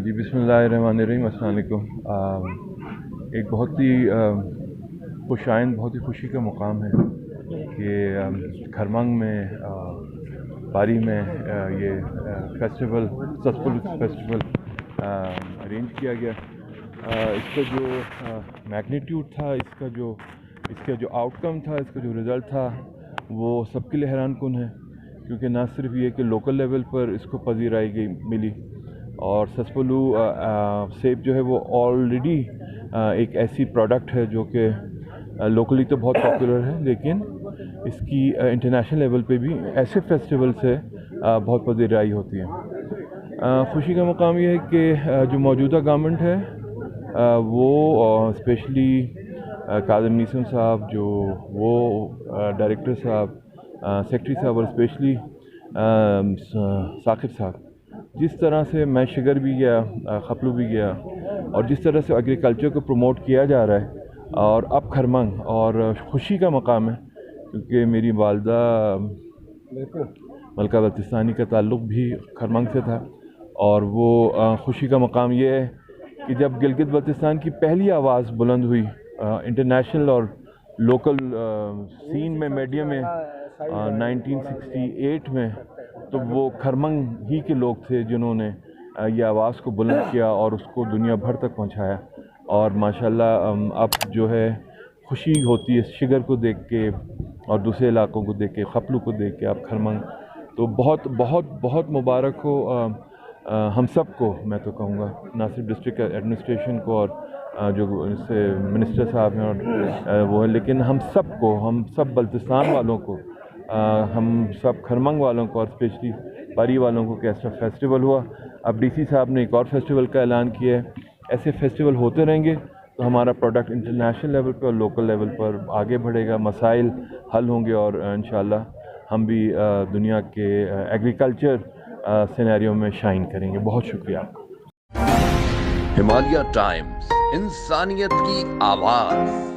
جی بسم اللہ الرحمن الرحیم، السلام علیکم۔ ایک بہت ہی خوش آئند، بہت ہی خوشی کا مقام ہے کہ کھرمنگ میں پاری میں یہ فیسٹیول سکسیسفل فیسٹیول ارینج کیا گیا۔ اس کا جو میگنیٹیوڈ تھا، اس کا جو آؤٹ کم تھا، اس کا جو رزلٹ تھا، وہ سب کے لیے حیران کن ہے، کیونکہ نہ صرف یہ کہ لوکل لیول پر اس کو پذیرائی ملی، اور سسپلو سیب جو ہے وہ آلریڈی ایک ایسی پروڈکٹ ہے جو کہ لوکلی تو بہت پاپولر ہے، لیکن اس کی انٹرنیشنل لیول پہ بھی ایسے فیسٹیول سے بہت پذیرائی ہوتی ہے۔ خوشی کا مقام یہ ہے کہ جو موجودہ گورنمنٹ ہے وہ اسپیشلی کاظم نیسم صاحب، جو وہ ڈائریکٹر صاحب، سیکٹری صاحب، اور اسپیشلی ثاقب صاحب، جس طرح سے میں شگر بھی گیا، خپلو بھی گیا، اور جس طرح سے ایگریکلچر کو پروموٹ کیا جا رہا ہے، اور اب کھرمنگ، اور خوشی کا مقام ہے کیونکہ میری والدہ ملکہ بلتستانی کا تعلق بھی کھرمنگ سے تھا، اور وہ خوشی کا مقام یہ ہے کہ جب گلگت بلتستان کی پہلی آواز بلند ہوئی انٹرنیشنل اور لوکل سین میں، میڈیا میں 1968 میں، تو وہ کھرمنگ ہی کے لوگ تھے جنہوں نے یہ آواز کو بلند کیا اور اس کو دنیا بھر تک پہنچایا۔ اور ماشاءاللہ اب جو ہے خوشی ہوتی ہے شگر کو دیکھ کے اور دوسرے علاقوں کو دیکھ کے، خپلو کو دیکھ کے، اب کھرمنگ، تو بہت بہت بہت مبارک ہو ہم سب کو، میں تو کہوں گا نہ صرف ڈسٹرکٹ ایڈمنسٹریشن کو اور جو اس سے منسٹر صاحب ہیں اور وہ ہے، لیکن ہم سب کو، ہم سب بلتستان والوں کو، ہم سب کھرمنگ والوں کو، اور اسپیشلی پاری والوں کو کہ ایسا فیسٹیول ہوا۔ اب ڈی سی صاحب نے ایک اور فیسٹیول کا اعلان کیا ہے۔ ایسے فیسٹیول ہوتے رہیں گے تو ہمارا پروڈکٹ انٹرنیشنل لیول پر اور لوکل لیول پر آگے بڑھے گا، مسائل حل ہوں گے، اور انشاءاللہ ہم بھی دنیا کے ایگریکلچر سینیریو میں شائن کریں گے۔ بہت شکریہ آپ کا۔ ہمالیہ ٹائمز، انسانیت کی آواز۔